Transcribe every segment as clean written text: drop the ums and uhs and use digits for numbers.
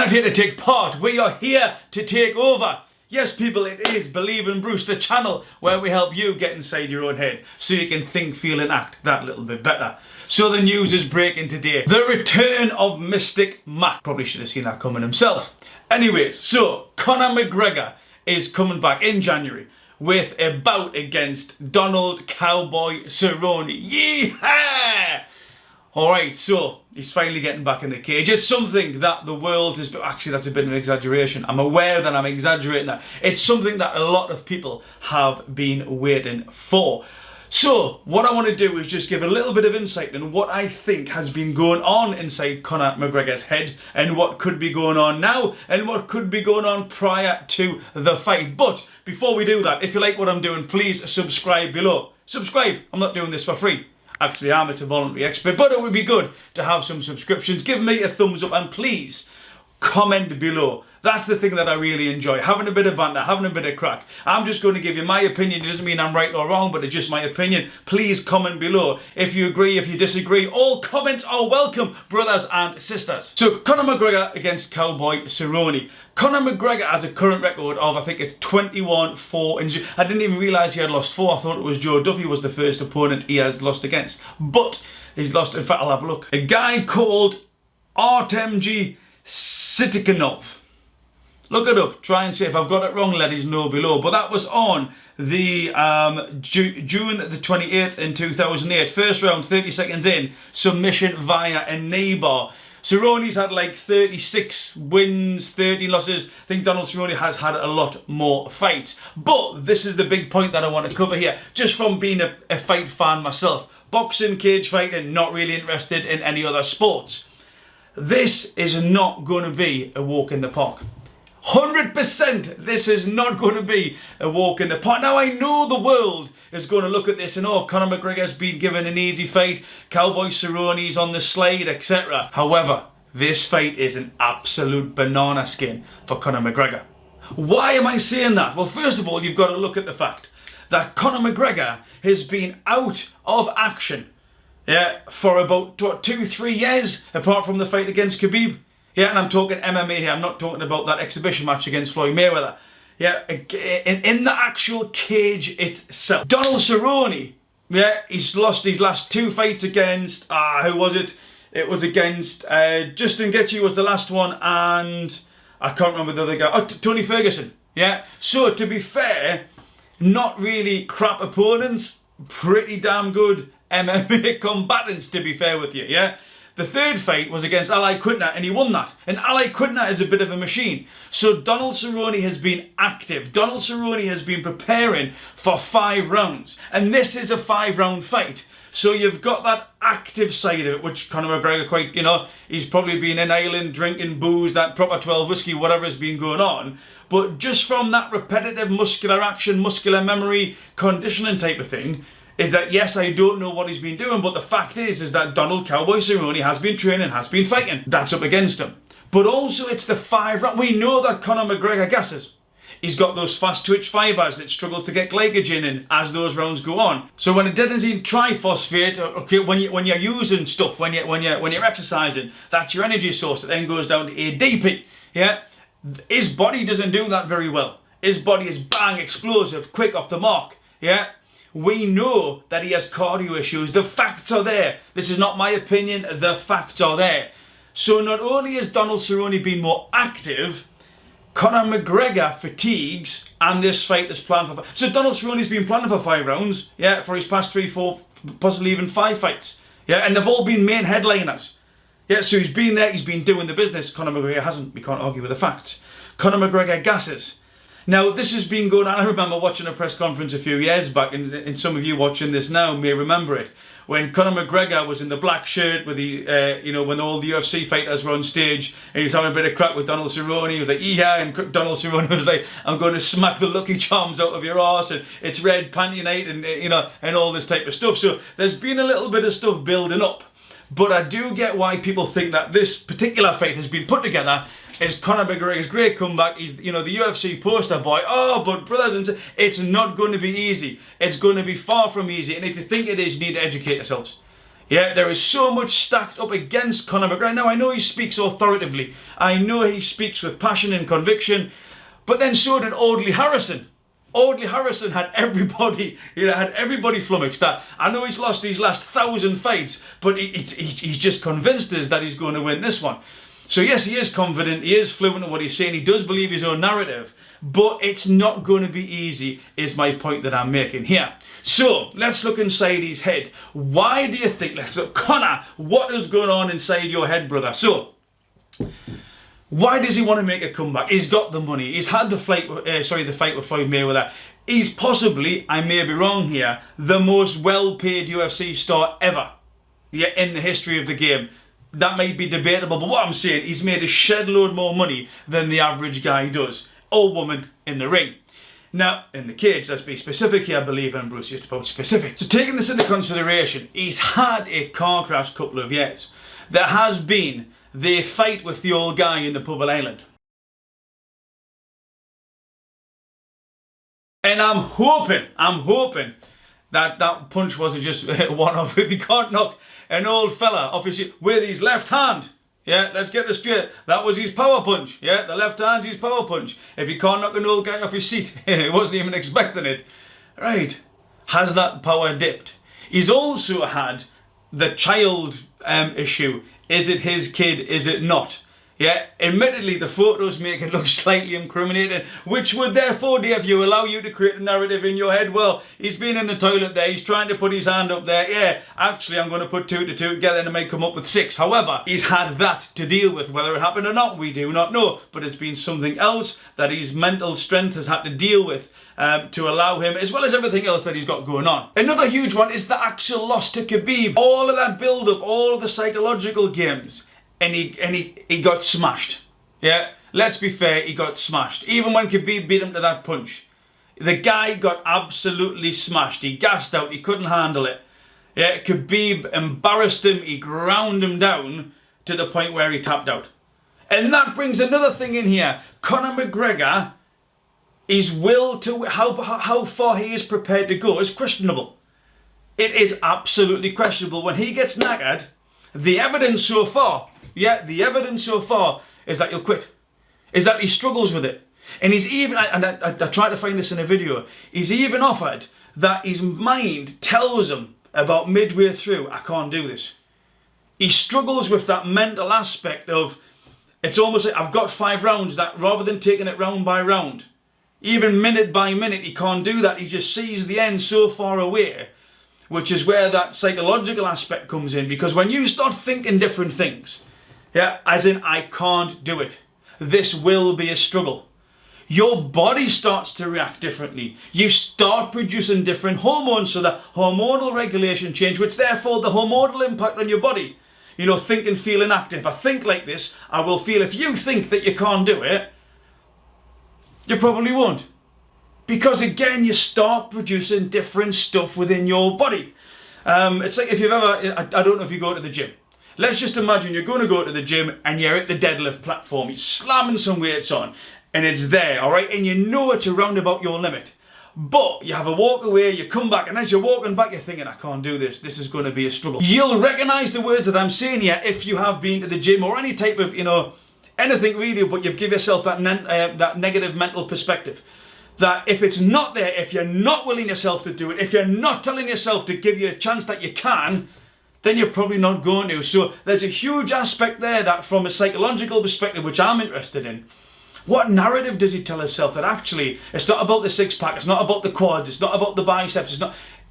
not here to take part, we are here to take over. Yes, people, it is Believe in Bruce, the channel where we help you get inside your own head so you can think, feel and act that little bit better. So the news is breaking today. The return of Mystic Mac. Probably should have seen that coming himself. Anyways, so Conor McGregor is coming back in January with a bout against Donald Cowboy Cerrone. Yeehaw! Alright, so he's finally getting back in the cage. It's something that the world has... Actually, that's a bit of an exaggeration. I'm aware that I'm exaggerating that. It's something that a lot of people have been waiting for. So, what I want to do is just give a little bit of insight on what I think has been going on inside Conor McGregor's head and what could be going on now and what could be going on prior to the fight. But before we do that, if you like what I'm doing, please subscribe below. Subscribe. I'm not doing this for free. Actually, it's a voluntary expert, but it would be good to have some subscriptions. Give me a thumbs up and please comment below. That's the thing that I really enjoy, having a bit of banter, having a bit of crack. I'm just going to give you my opinion. It doesn't mean I'm right or wrong, but it's just my opinion. Please comment below if you agree, if you disagree. All comments are welcome, brothers and sisters. So, Conor McGregor against Cowboy Cerrone. Conor McGregor has a current record of, I think it's 21-4. I didn't even realise he had lost 4. I thought it was Joe Duffy was the first opponent he has lost against. But he's lost, in fact, I'll have a look. A guy called Artemji Sitikanov. Look it up, try and see if I've got it wrong, let us know below. But that was on the June the 28th in 2008. First round, 30 seconds in, submission via a knee bar. Cerrone's had like 36 wins, 30 losses. I think Donald Cerrone has had a lot more fights. But this is the big point that I want to cover here, just from being a fight fan myself. Boxing, cage fighting, not really interested in any other sports. This is not going to be a walk in the park. 100% this is not going to be a walk in the park. Now I know the world is going to look at this and Conor McGregor's been given an easy fight, Cowboy Cerrone's on the slide, etc. However, this fight is an absolute banana skin for Conor McGregor. Why am I saying that? Well, first of all, you've got to look at the fact that Conor McGregor has been out of action for about 2-3 years, apart from the fight against Khabib. Yeah, and I'm talking MMA here. I'm not talking about that exhibition match against Floyd Mayweather. Yeah, in the actual cage itself. Donald Cerrone, he's lost his last 2 fights against, who was it? It was against Justin Gaethje was the last one, and I can't remember the other guy. Oh, Tony Ferguson. Yeah, so to be fair, not really crap opponents, pretty damn good MMA combatants, to be fair with you, yeah? The third fight was against Ali Quintana and he won that. And Ali Quintana is a bit of a machine. So Donald Cerrone has been active. Donald Cerrone has been preparing for 5 rounds. And this is a 5-round fight. So you've got that active side of it, which Conor McGregor quite, he's probably been in Ireland drinking booze, that proper 12 whiskey, whatever has been going on. But just from that repetitive muscular action, muscular memory, conditioning type of thing, is that yes, I don't know what he's been doing, but the fact is that Donald Cowboy Cerrone has been training, has been fighting. That's up against him. But also it's the 5 round. We know that Conor McGregor gasses. He's got those fast twitch fibers that struggle to get glycogen in as those rounds go on. So when it doesn't even triphosphate, okay, when you're using stuff, when you're exercising, that's your energy source. It then goes down to ADP. Yeah, his body doesn't do that very well. His body is bang, explosive, quick off the mark. Yeah. We know that he has cardio issues. The facts are there. This is not my opinion. The facts are there. So not only has Donald Cerrone been more active, Conor McGregor fatigues, and this fight is planned for... So Donald Cerrone's been planning for 5 rounds, for his past 3, 4, possibly even 5 fights. And they've all been main headliners. So he's been there, he's been doing the business. Conor McGregor hasn't. We can't argue with the facts. Conor McGregor gasses. Now, this has been going on. I remember watching a press conference a few years back, and some of you watching this now may remember it, when Conor McGregor was in the black shirt with the, when all the UFC fighters were on stage, and he was having a bit of crack with Donald Cerrone. He was like, yeah, and Donald Cerrone was like, I'm going to smack the Lucky Charms out of your arse, and it's red panty night, and and all this type of stuff. So there's been a little bit of stuff building up. But I do get why people think that this particular fight has been put together is Conor McGregor's great comeback. He's, the UFC poster boy. Oh, but brothers and sisters, it's not going to be easy. It's going to be far from easy. And if you think it is, you need to educate yourselves. Yeah, there is so much stacked up against Conor McGregor. Now, I know he speaks authoritatively. I know he speaks with passion and conviction. But then so did Audley Harrison. Audley Harrison had everybody, had everybody flummoxed. That I know he's lost his last 1,000 fights, but he's just convinced us that he's going to win this one. So yes, he is confident, he is fluent in what he's saying, he does believe his own narrative, but it's not going to be easy, is my point that I'm making here. So let's look inside his head. Why do you think? Let's look, Conor, what is going on inside your head, brother? So, why does he want to make a comeback? He's got the money. He's had the fight with Floyd Mayweather. He's possibly, I may be wrong here, the most well-paid UFC star ever, in the history of the game. That might be debatable, but what I'm saying, he's made a shed load more money than the average guy does, or woman, in the ring. Now, in the cage, let's be specific here, I believe, and Bruce, it's about specific. So taking this into consideration, he's had a car crash couple of years. There has been the fight with the old guy in the pub island. And I'm hoping that that punch wasn't just one off. If you can't knock an old fella off his seat with his left hand, yeah, let's get this straight. That was his power punch. Yeah, the left hand's his power punch. If you can't knock an old guy off his seat, he wasn't even expecting it. Right. Has that power dipped? He's also had the child issue. Is it his kid? Is it not? Yeah, admittedly, the photos make it look slightly incriminating, which would therefore, Dave, allow you to create a narrative in your head. Well, he's been in the toilet there, he's trying to put his hand up there. Yeah, actually, I'm going to put 2 to 2 together and it might come up with 6. However, he's had that to deal with. Whether it happened or not, we do not know. But it's been something else that his mental strength has had to deal with to allow him, as well as everything else that he's got going on. Another huge one is the actual loss to Khabib. All of that build-up, all of the psychological games. And he got smashed. Yeah, let's be fair, he got smashed. Even when Khabib beat him to that punch, the guy got absolutely smashed. He gassed out, he couldn't handle it. Yeah, Khabib embarrassed him, he ground him down to the point where he tapped out. And that brings another thing in here. Conor McGregor, his will to, how far he is prepared to go is questionable. It is absolutely questionable. When he gets knackered, the evidence so far, the evidence so far is that he'll quit. Is that he struggles with it. And he's even, and I tried to find this in a video, he's even offered that his mind tells him about midway through, I can't do this. He struggles with that mental aspect of, it's almost like I've got 5 rounds, that rather than taking it round by round, even minute by minute, he can't do that. He just sees the end so far away, which is where that psychological aspect comes in. Because when you start thinking different things, yeah, as in, I can't do it, this will be a struggle, your body starts to react differently. You start producing different hormones, so the hormonal regulation change, which therefore the hormonal impact on your body. Think and feel and act. If I think like this, I will feel. If you think that you can't do it, you probably won't. Because again, you start producing different stuff within your body. It's like if you've ever, I don't know if you go to the gym. Let's just imagine you're going to go to the gym and you're at the deadlift platform. You're slamming some weights on and it's there, all right? And you know it's around about your limit. But you have a walk away, you come back, and as you're walking back, you're thinking, I can't do this. This is going to be a struggle. You'll recognize the words that I'm saying here if you have been to the gym or any type of, anything really, but you've given yourself that negative mental perspective. That if it's not there, if you're not willing yourself to do it, if you're not telling yourself to give you a chance that you can, then you're probably not going to. So there's a huge aspect there that from a psychological perspective, which I'm interested in, what narrative does he tell himself that actually it's not about the 6-pack, it's not about the quads, it's not about the biceps,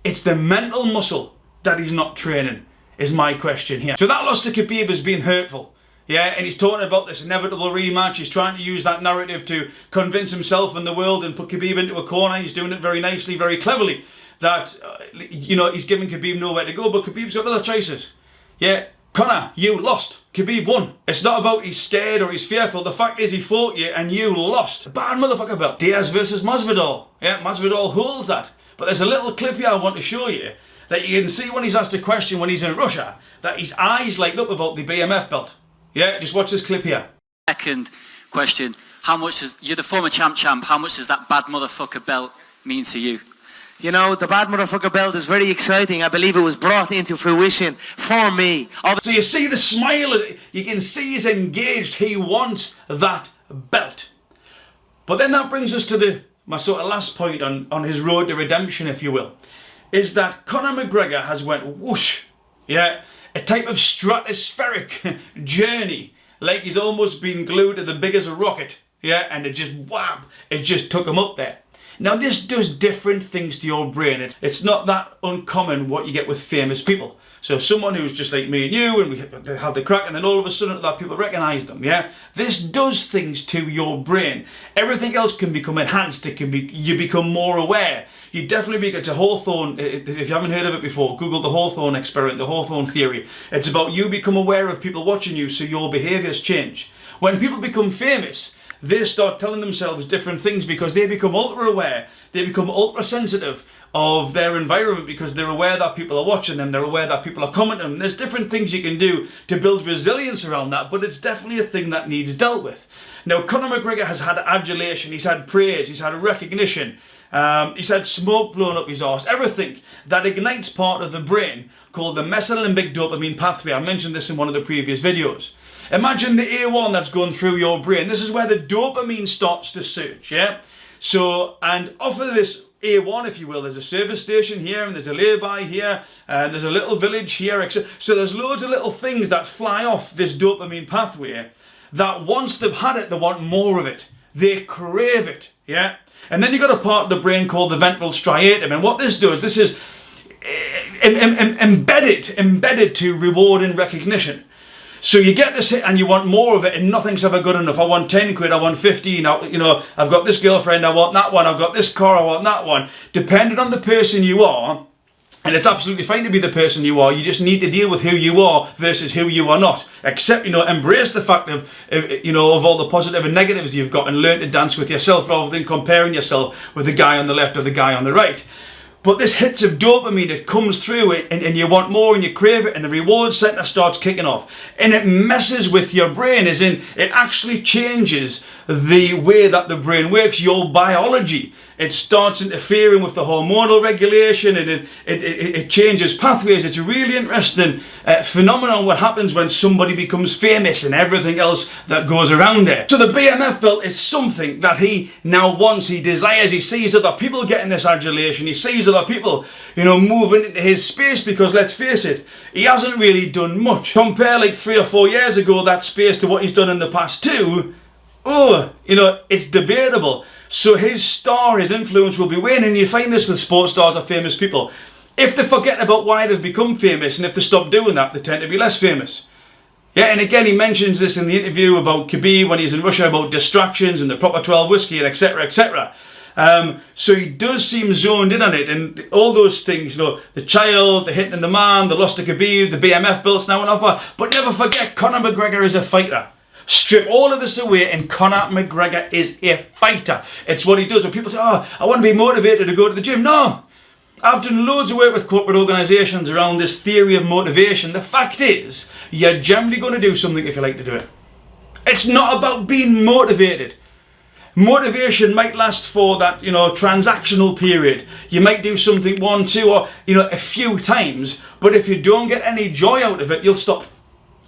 it's the mental muscle that he's not training, is my question here. So that loss to Khabib has been hurtful. Yeah, and he's talking about this inevitable rematch. He's trying to use that narrative to convince himself and the world and put Khabib into a corner. He's doing it very nicely, very cleverly. That, he's giving Khabib nowhere to go, but Khabib's got other choices. Yeah, Conor, you lost. Khabib won. It's not about he's scared or he's fearful. The fact is he fought you and you lost. Bad motherfucker belt. Diaz versus Masvidal. Yeah, Masvidal holds that. But there's a little clip here I want to show you that you can see when he's asked a question when he's in Russia, that his eyes light up about the BMF belt. Yeah, just watch this clip here. Second question, how much you're the former champ, how much does that bad motherfucker belt mean to you? You know, the bad motherfucker belt is very exciting. I believe it was brought into fruition for me. So you see the smile, you can see he's engaged, he wants that belt. But then that brings us to my sort of last point on his road to redemption, if you will, is that Conor McGregor has went whoosh, yeah, a type of stratospheric journey, like he's almost been glued to the biggest rocket, yeah, and it just wham, it just took him up there. Now this does different things to your brain. It's not that uncommon what you get with famous people. So someone who's just like me and you, and we have the crack, and then all of a sudden that people recognise them, yeah? This does things to your brain. Everything else can become enhanced. You become more aware. You definitely it's a Hawthorne, if you haven't heard of it before, Google the Hawthorne Experiment, the Hawthorne Theory. It's about you become aware of people watching you so your behaviours change. When people become famous, they start telling themselves different things because they become ultra aware, they become ultra sensitive of their environment because they're aware that people are watching them, they're aware that people are commenting. There's different things you can do to build resilience around that, but it's definitely a thing that needs dealt with. Now, Conor McGregor has had adulation, he's had praise, he's had recognition, he's had smoke blown up his arse, everything that ignites part of the brain called the mesolimbic dopamine pathway. I mentioned this in one of the previous videos. Imagine the A1 that's going through your brain. This is where the dopamine starts to surge, yeah? So, and off of this A1, if you will, there's a service station here, and there's a lay-by here, and there's a little village here, etc. So there's loads of little things that fly off this dopamine pathway that once they've had it, they want more of it. They crave it, yeah? And then you've got a part of the brain called the ventral striatum, and what this does, this is embedded to reward and recognition. So you get this hit and you want more of it, and nothing's ever good enough. I want 10 quid, I want 15, you know, I've got this girlfriend, I want that one, I've got this car, I want that one. Depending on the person you are, and it's absolutely fine to be the person you are, you just need to deal with who you are versus who you are not. Except, you know, embrace the fact of you know, of all the positive and negatives you've got, and learn to dance with yourself rather than comparing yourself with the guy on the left or the guy on the right. But this hits of dopamine, it comes through it, and you want more and you crave it, and the reward center starts kicking off. And it messes with your brain, as in it actually changes the way that the brain works, your biology. It starts interfering with the hormonal regulation, and it changes pathways. It's a really interesting phenomenon what happens when somebody becomes famous and everything else that goes around there. So the BMF belt is something that he now wants, he desires, he sees other people getting this adulation, he sees other people, you know, moving into his space, because let's face it, he hasn't really done much. Compare like 3 or 4 years ago that space to what he's done in the past 2, oh, you know, it's debatable. So his star, his influence will be waning, and you find this with sports stars or famous people. If they forget about why they've become famous, and if they stop doing that, they tend to be less famous. Yeah, and again, he mentions this in the interview about Khabib when he's in Russia, about distractions and the proper 12 whiskey and etc, etc. So he does seem zoned in on it, and all those things, you know, the child, the hitting the man, the loss to Khabib, the BMF belts now on offer. But never forget, Conor McGregor is a fighter. Strip all of this away and Conor McGregor is a fighter. It's what he does. When people say, oh, I want to be motivated to go to the gym. No. I've done loads of work with corporate organisations around this theory of motivation. The fact is, you're generally going to do something if you like to do it. It's not about being motivated. Motivation might last for that, you know, transactional period. You might do something 1, 2, or, you know, a few times. But if you don't get any joy out of it, you'll stop.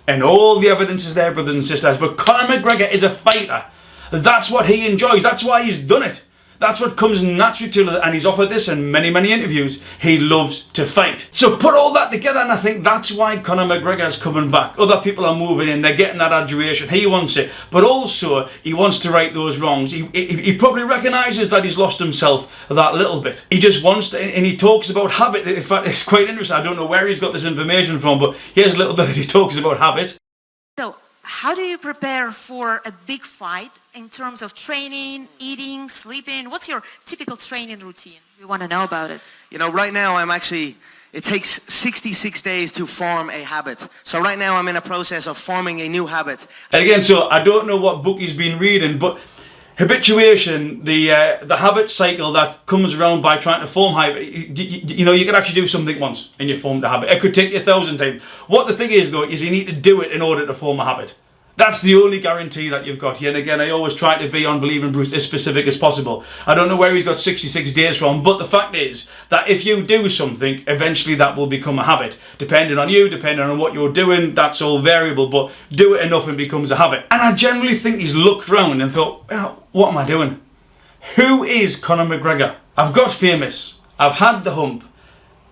And all the evidence is there, brothers and sisters. But Conor McGregor is a fighter. That's what he enjoys. That's why he's done it. That's what comes naturally to him. And he's offered this in many, many interviews. He loves to fight. So put all that together, and I think that's why Conor McGregor is coming back. Other people are moving in. They're getting that adulation. He wants it. But also, he wants to right those wrongs. He probably recognises that he's lost himself that little bit. He just wants to, and he talks about habit. In fact, it's quite interesting. I don't know where he's got this information from, but here's a little bit that he talks about habit. So, how do you prepare for a big fight in terms of training, eating, sleeping? What's your typical training routine? We want to know about it. You know, right now it takes 66 days to form a habit. So right now I'm in a process of forming a new habit. And again, so I don't know what book he's been reading, but habituation, the habit cycle that comes around by trying to form habit, you know, you can actually do something once and you form the habit. It could take you 1,000 times. What the thing is though, is you need to do it in order to form a habit. That's the only guarantee that you've got here. And again, I always try to be on Believe in Bruce as specific as possible. I don't know where he's got 66 days from, but the fact is that if you do something, eventually that will become a habit. Depending on you, depending on what you're doing, that's all variable, but do it enough and it becomes a habit. And I generally think he's looked around and thought, what am I doing? Who is Conor McGregor? I've got famous. I've had the hump.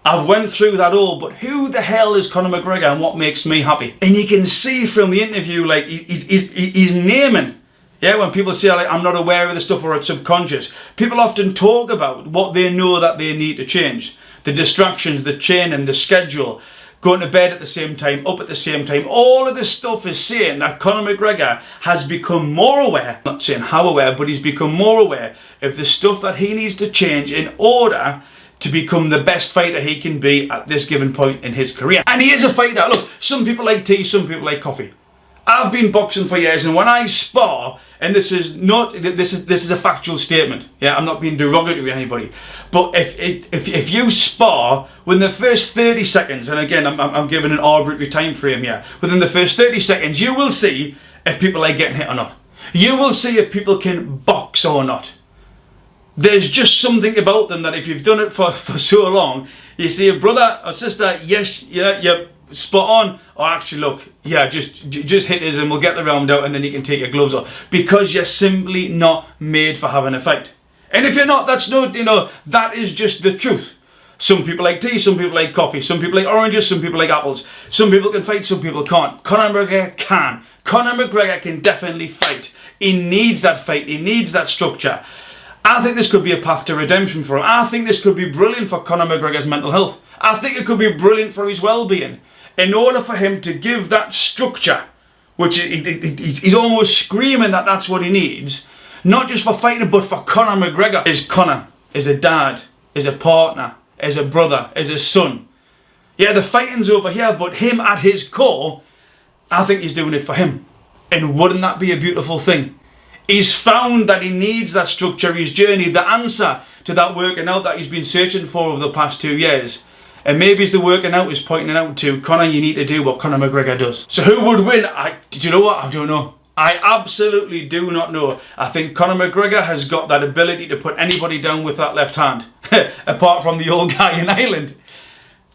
I've went through that all, but who the hell is Conor McGregor and what makes me happy? And you can see from the interview, like, he's naming. Yeah, when people say, like, I'm not aware of the stuff or it's subconscious, people often talk about what they know that they need to change. The distractions, the training, the schedule, going to bed at the same time, up at the same time. All of this stuff is saying that Conor McGregor has become more aware, not saying how aware, but he's become more aware of the stuff that he needs to change in order to become the best fighter he can be at this given point in his career. And he is a fighter. Look, some people like tea, some people like coffee. I've been boxing for years, and when I spar, and this is a factual statement. Yeah, I'm not being derogatory to anybody, but if you spar within the first 30 seconds, and again I'm giving an arbitrary time frame here, within the first 30 seconds, you will see if people are getting hit or not. You will see if people can box or not. There's just something about them that if you've done it for so long, you see a brother or sister, yes, yeah, you're spot on, or actually look, yeah, just hit us and we'll get the round out and then you can take your gloves off, because you're simply not made for having a fight. And if you're not, that's not, that is just the truth. Some people like tea, some people like coffee, some people like oranges, some people like apples. Some people can fight, some people can't. Conor McGregor can. Conor McGregor can definitely fight. He needs that fight, he needs that structure. I think this could be a path to redemption for him. I think this could be brilliant for Conor McGregor's mental health. I think it could be brilliant for his well-being. In order for him to give that structure, which he's almost screaming that that's what he needs, not just for fighting, but for Conor McGregor. Is Conor, as a dad, as a partner, as a brother, as a son. Yeah, the fighting's over here, but him at his core, I think he's doing it for him. And wouldn't that be a beautiful thing? He's found that he needs that structure, his journey, the answer to that working out that he's been searching for over the past 2 years. And maybe it's the working out is pointing out to Conor, you need to do what Conor McGregor does. So who would win? Do you know what? I don't know. I absolutely do not know. I think Conor McGregor has got that ability to put anybody down with that left hand, apart from the old guy in Ireland.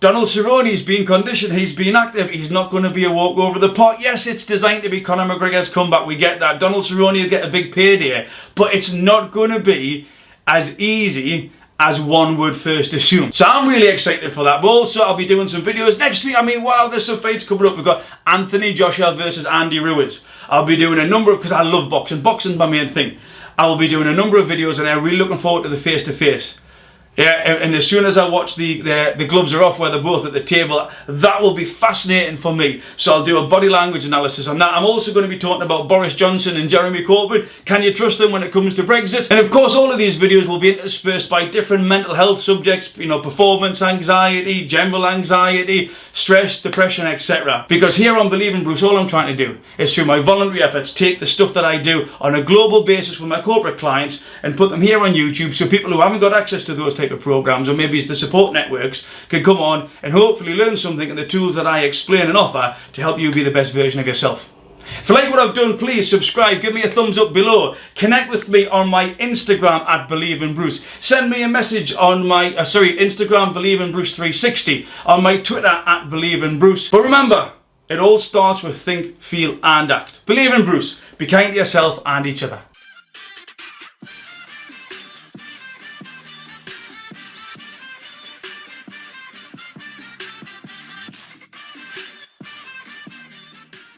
Donald Cerrone's been conditioned, he's been active, he's not going to be a walk over the park. Yes, it's designed to be Conor McGregor's comeback, we get that. Donald Cerrone will get a big payday, but it's not going to be as easy as one would first assume. So I'm really excited for that. But also I'll be doing some videos next week. I mean, wow, there's some fights coming up. We've got Anthony Joshua versus Andy Ruiz. I'll be doing a number of, because I love boxing. Boxing's my main thing. I will be doing a number of videos and I'm really looking forward to the face-to-face. Yeah, and as soon as I watch the gloves are off where they're both at the table, that will be fascinating for me. So I'll do a body language analysis on that. I'm also going to be talking about Boris Johnson and Jeremy Corbyn. Can you trust them when it comes to Brexit? And of course, all of these videos will be interspersed by different mental health subjects, performance anxiety, general anxiety, stress, depression, etc. Because here on Believe in Bruce, all I'm trying to do is through my voluntary efforts, take the stuff that I do on a global basis with my corporate clients and put them here on YouTube so people who haven't got access to those type of programs, or maybe it's the support networks, can come on and hopefully learn something and the tools that I explain and offer to help you be the best version of yourself. If you like what I've done, please subscribe, give me a thumbs up below, connect with me on my Instagram at Believe in Bruce, send me a message on my Instagram Believe in Bruce 360, on my Twitter at Believe in Bruce. But remember, it all starts with think, feel and act. Believe in Bruce, be kind to yourself and each other.